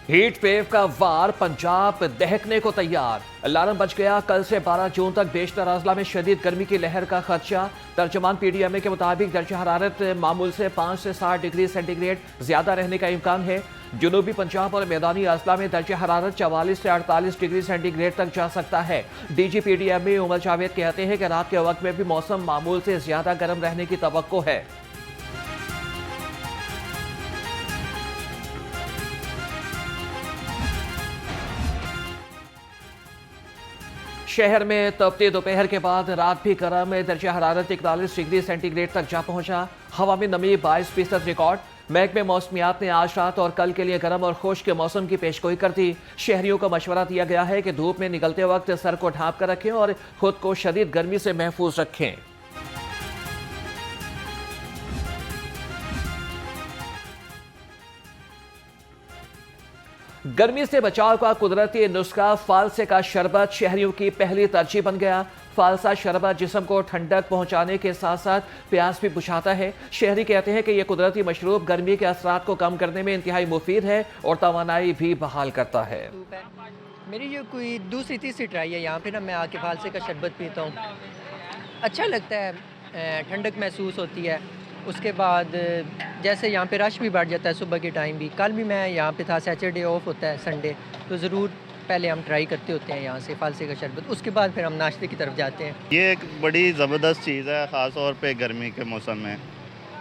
Heat wave का वार, पंजाब दहकने को तैयार। अलार्म बज गया, कल से 12 जून तक बेशतर अजला में शदीद गर्मी की लहर का खदशा। तर्जमान पीडीएमए के मुताबिक दर्जा हरारत मामूल से 5 से 7 डिग्री सेंटीग्रेड ज्यादा रहने का इम्कान है। जनूबी पंजाब और मैदानी अजला में दर्जा हरारत 44 से 48 डिग्री सेंटीग्रेड तक जा सकता है। डीजी पीडीएमए उमर जावेद कहते हैं कि रात के वक्त में भी मौसम मामूल से ज्यादा गर्म रहने की तवक्को है। शहर में तपती दोपहर के बाद रात भी गर्म में दर्जा हरारत 41 डिग्री सेंटीग्रेड तक जा पहुंचा। हवा में नमी 22% रिकॉर्ड। महकमे मौसमियात ने आज रात और कल के लिए गर्म और खुश्क मौसम की पेशगोई कर दी। शहरियों को मशवरा दिया गया है कि धूप में निकलते वक्त सर को ढांप कर रखें और खुद को शदीद गर्मी से महफूज रखें। गर्मी से बचाव का कुदरती नुस्खा फालसे का शरबत शहरियों की पहली तरजीह बन गया। फालसा शरबत जिस्म को ठंडक पहुंचाने के साथ साथ प्यास भी बुझाता है। शहरी कहते हैं कि यह कुदरती मशरूब गर्मी के असरात को कम करने में इंतहाई मुफीद है और तवानाई भी बहाल करता है। मेरी ये कोई दूसरी तीसरी ट्राई है यहाँ पे ना, मैं आके फालसे का शरबत पीता हूँ, अच्छा लगता है, ठंडक महसूस होती है। उसके बाद जैसे यहाँ पे रश भी बढ़ जाता है सुबह के टाइम भी। कल भी मैं यहाँ पे था, सैटरडे ऑफ होता है, संडे, तो ज़रूर पहले हम ट्राई करते होते हैं यहाँ से फालसे का शरबत, उसके बाद फिर हम नाश्ते की तरफ जाते हैं। ये एक बड़ी ज़बरदस्त चीज़ है, ख़ास तौर पे गर्मी के मौसम में।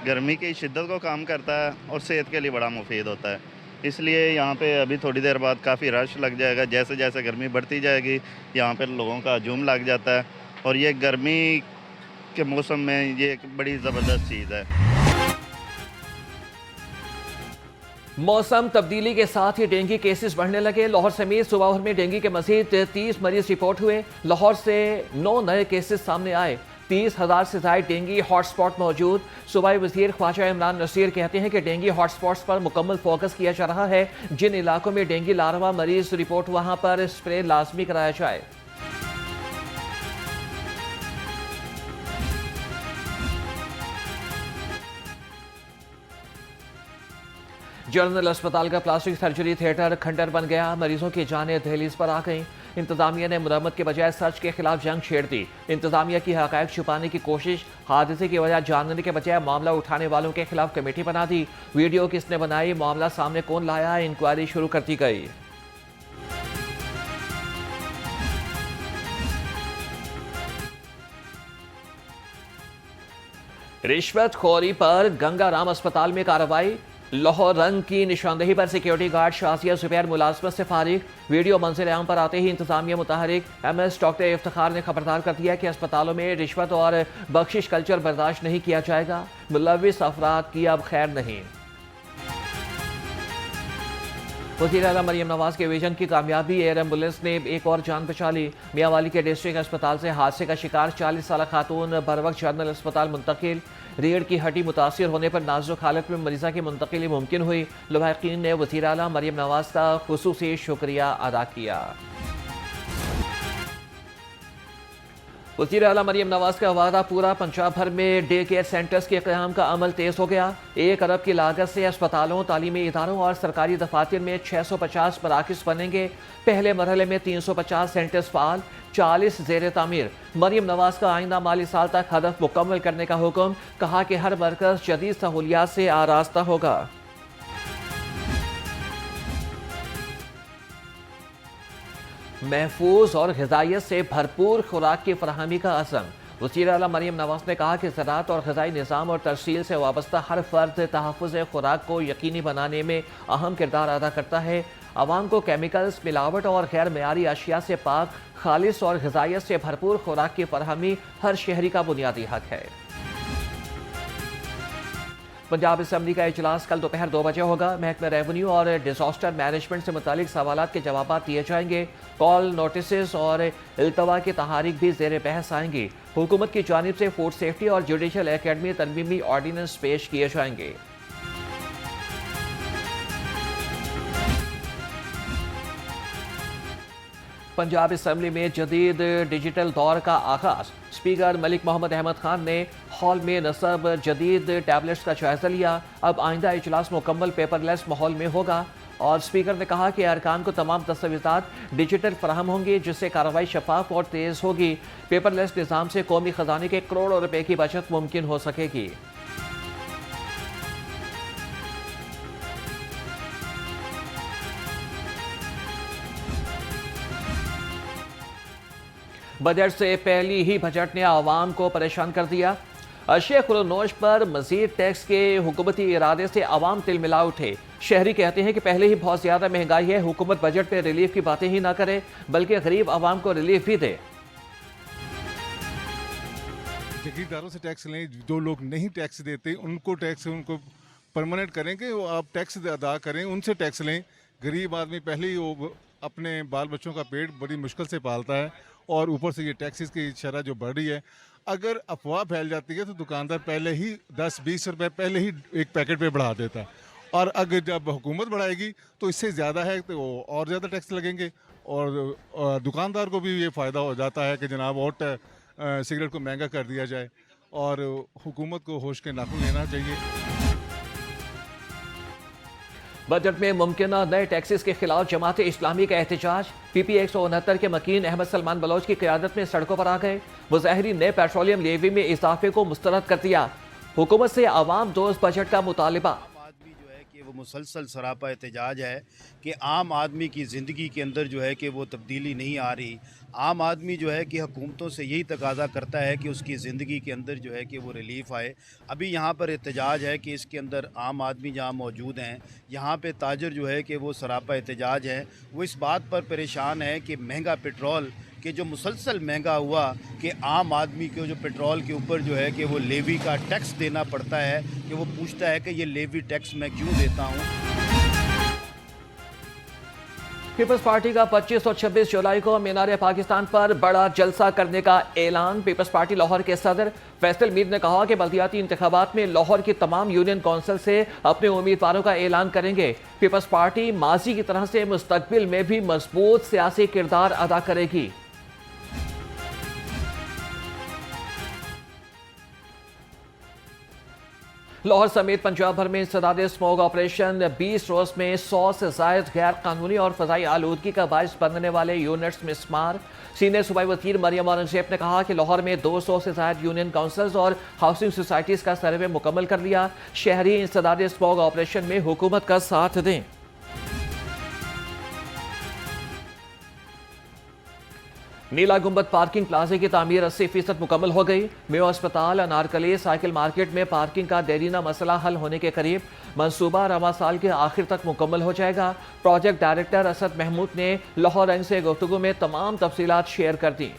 गर्मी की शिद्दत को कम करता है और सेहत के लिए बड़ा मुफीद होता है। इसलिए यहाँ पे अभी थोड़ी देर बाद काफ़ी रश लग जाएगा। जैसे जैसे गर्मी बढ़ती जाएगी यहाँ पर लोगों का हजूम लग जाता है और ये गर्मी के मौसम में ये एक बड़ी ज़बरदस्त चीज़ है। मौसम तब्दीली के साथ ही डेंगू केसेस बढ़ने लगे। लाहौर समेत सूबा भर में डेंगू के मजीद 30 मरीज रिपोर्ट हुए। लाहौर से 9 नए केसेस सामने आए। 30,000 से ज्यादा डेंगू हॉटस्पॉट मौजूद। सूबाई वजीर ख्वाजा इमरान नसीर कहते हैं कि डेंगू हॉटस्पॉट्स पर मुकम्मल फोकस किया जा रहा है। जिन इलाकों में डेंगू लार्वा मरीज रिपोर्ट वहां पर स्प्रे लाजमी कराया जाए। जनरल अस्पताल का प्लास्टिक सर्जरी थिएटर खंडर बन गया। मरीजों की जानें दहलीज पर आ गईं। इंतजामिया ने मुरम्मत के बजाय सच के खिलाफ जंग छेड़ दी। इंतजामिया की हक़ाइक़ छुपाने की कोशिश, हादसे की वजह जानने के बजाय मामला उठाने वालों के खिलाफ कमेटी बना दी। वीडियो किसने बनाई, मामला सामने कौन लाया, इंक्वायरी शुरू कर दी गई। रिश्वतखोरी पर गंगाराम अस्पताल में कार्रवाई। लाहौर रंग की निशानदेही पर सिक्योरिटी गार्ड शाजिया जुबैर मुलाजमत से फारिग। वीडियो मंजिल आम पर आते ही इंतजामिया मुतहरिक MS डॉक्टर इफ्तिखार ने खबरदार कर दिया कि अस्पतालों में रिश्वत और बख्शिश कल्चर बर्दाश्त नहीं किया जाएगा। मुलविस अफराद की अब खैर नहीं। वज़ीर आला मरियम नवाज के विजन की कामयाबी, एयर एम्बुलेंस ने एक और जान बचा ली। मियांवाली के डिस्ट्रिक्ट अस्पताल से हादसे का शिकार 40 साल खातून बरवक्त जनरल अस्पताल मुंतकिल। रीढ़ की हड्डी मुतासिर होने पर नाजुक हालत में मरीजा की मुंतकिली मुमकिन हुई। लवाहिकीन ने वज़ीर आला मरियम नवाज का खुसूसी शुक्रिया अदा किया। वज़ीर आला मरियम नवाज का वादा पूरा। पंजाब भर में डे केयर सेंटर्स के क़याम का अमल तेज़ हो गया। 1 अरब की लागत से अस्पतालों, तालीमी इदारों और सरकारी दफातर में 650 मराकज़ बनेंगे। पहले मरहले में 350 सेंटर्स फ़ाल, 40 ज़ेर तामीर। मरियम नवाज का आइंदा माली साल तक हदफ मुकम्मल करने का हुक्म। कहा कि हर मरकज़ जदीद सहूलियात से आरास्ता होगा। महफूज और ग़िज़ाइयत से भरपूर खुराक की फराहमी का अज़म। वज़ीर आला मरियम नवाज ने कहा कि ज़राअत और ग़िज़ाई निज़ाम और तरसील से वाबस्ता हर फ़र्द तहफ़्फ़ुज़ खुराक को यकीनी बनाने में अहम किरदार अदा करता है। आवाम को केमिकल्स, मिलावट और गैर मेयारी अशिया से पाक, खालिस और ग़िज़ाइयत से भरपूर खुराक की फराहमी हर शहरी का बुनियादी हक है। पंजाब असम्बली का इजलास कल दोपहर 2 बजे होगा। महकमा रेवेन्यू और डिजास्टर मैनेजमेंट से मुतालिक सवालात के जवाब दिए जाएंगे। कॉल नोटिस और इल्तवा की तहारीक भी ज़ेर बहस आएंगी। हुकूमत की जानिब से फूड सेफ्टी और जुडिशल एकेडमी तरमीमी ऑर्डिनेंस पेश किए जाएंगे। पंजाब असम्बली में जदीद डिजिटल दौर का आगाज। स्पीकर मलिक मोहम्मद अहमद खान ने हॉल में नस्ब जदीद टैबलेट्स का जायजा लिया। अब आइंदा इजलास मुकम्मल पेपरलेस माहौल में होगा। और स्पीकर ने कहा कि अरकान को तमाम दस्तावेजात डिजिटल फराहम होंगी, जिससे कार्रवाई शफाफ और तेज होगी। पेपरलेस निज़ाम से कौमी खजाने के करोड़ों रुपए की बचत मुमकिन हो सकेगी। बजट से पहली ही बजट ने आवाम को परेशान कर दिया। अशिया खुलनोश पर मजीद टैक्स के हुकूमती इरादे से आवाम तिलमिला उठे। शहरी कहते हैं कि पहले ही बहुत ज्यादा महंगाई है, हुकूमत बजट में रिलीफ की बातें ही ना करे बल्कि गरीब आवाम को रिलीफ भी दे। जागीरदारों से टैक्स लें, जो लोग नहीं टैक्स देते उनको परमानेंट करें कि वो आप टैक्स अदा करें, उनसे टैक्स लें। गरीब आदमी पहले ही वो अपने बाल बच्चों का पेट बड़ी मुश्किल से पालता है और ऊपर से ये टैक्सेस की शरह जो बढ़ रही है। अगर अफवाह फैल जाती है तो दुकानदार पहले ही 10-20 रुपए पहले ही एक पैकेट पे बढ़ा देता है, और अगर जब हुकूमत बढ़ाएगी तो इससे ज़्यादा है तो और ज़्यादा टैक्स लगेंगे और दुकानदार को भी ये फ़ायदा हो जाता है कि जनाब और सिगरेट को महंगा कर दिया जाए, और हुकूमत को होश के नाखून लेना चाहिए। बजट में मुमकिन नए टैक्सेस के खिलाफ जमात इस्लामी का एहतजाज। पीपी 169 के मकीन अहमद सलमान बलोच की क़यादत में सड़कों पर आ गए। मुजाहिरीन ने पेट्रोलियम लेवी में इजाफे को मुस्तरद कर दिया। हुकूमत से आवाम दोस्त बजट का मुतालिबा। वो मुसलसल सरापा एहतजाज है कि आम आदमी की ज़िंदगी के अंदर जो है कि वो तब्दीली नहीं आ रही। आम आदमी जो है कि हुकूमतों से यही तकाजा करता है कि उसकी ज़िंदगी के अंदर जो है कि वो रिलीफ़ आए। अभी यहाँ पर एहतजाज है कि इसके अंदर आम आदमी जहाँ मौजूद हैं, यहाँ पे ताजर जो है कि वो सरापा एहतजाज है। वो इस बात पर परेशान है कि महंगा पेट्रोल कि जो मुसलसल महंगा हुआ कि आम आदमी को जो पेट्रोल के ऊपर जो है कि वो लेवी का टैक्स देना पड़ता है, कि वो पूछता है कि ये लेवी टैक्स मैं क्यों देता हूँ। पीपल्स पार्टी का 25 और 26 जुलाई को मीनार पाकिस्तान पर बड़ा जलसा करने का ऐलान। पीपल्स पार्टी लाहौर के सदर फैसल मीर ने कहा कि बल्दियाती इंतखाबात में लाहौर की तमाम यूनियन काउंसिल से अपने उम्मीदवारों का ऐलान करेंगे। पीपल्स पार्टी माजी की तरह से मुस्तकबिल में भी मजबूत सियासी किरदार अदा करेगी। लाहौर समेत पंजाब भर में इंसदाद स्मॉग ऑपरेशन। 20 रोज में 100 से जायद गैर कानूनी और फजाई आलूदगी का बायस बनने वाले यूनिट्स में शुमार। सीनियर सूबाई वज़ीर मरियम औरंगजेब ने कहा कि लाहौर में 200 से जायद यूनियन काउंसिल्स और हाउसिंग सोसाइटीज़ का सर्वे मुकम्मल कर लिया। शहरी इंसदाद स्मॉग ऑपरेशन में हुकूमत का साथ दें। नीला गुंबद पार्किंग प्लाजे की तामीर 80% मुकम्मल हो गई। मेयो अस्पताल, अनारकली, साइकिल मार्केट में पार्किंग का देरीना मसला हल होने के करीब। मंसूबा रवा साल के आखिर तक मुकम्मल हो जाएगा। प्रोजेक्ट डायरेक्टर असद महमूद ने लाहौर रंग से गुफ्तगू में तमाम तफसीलात शेयर कर दी।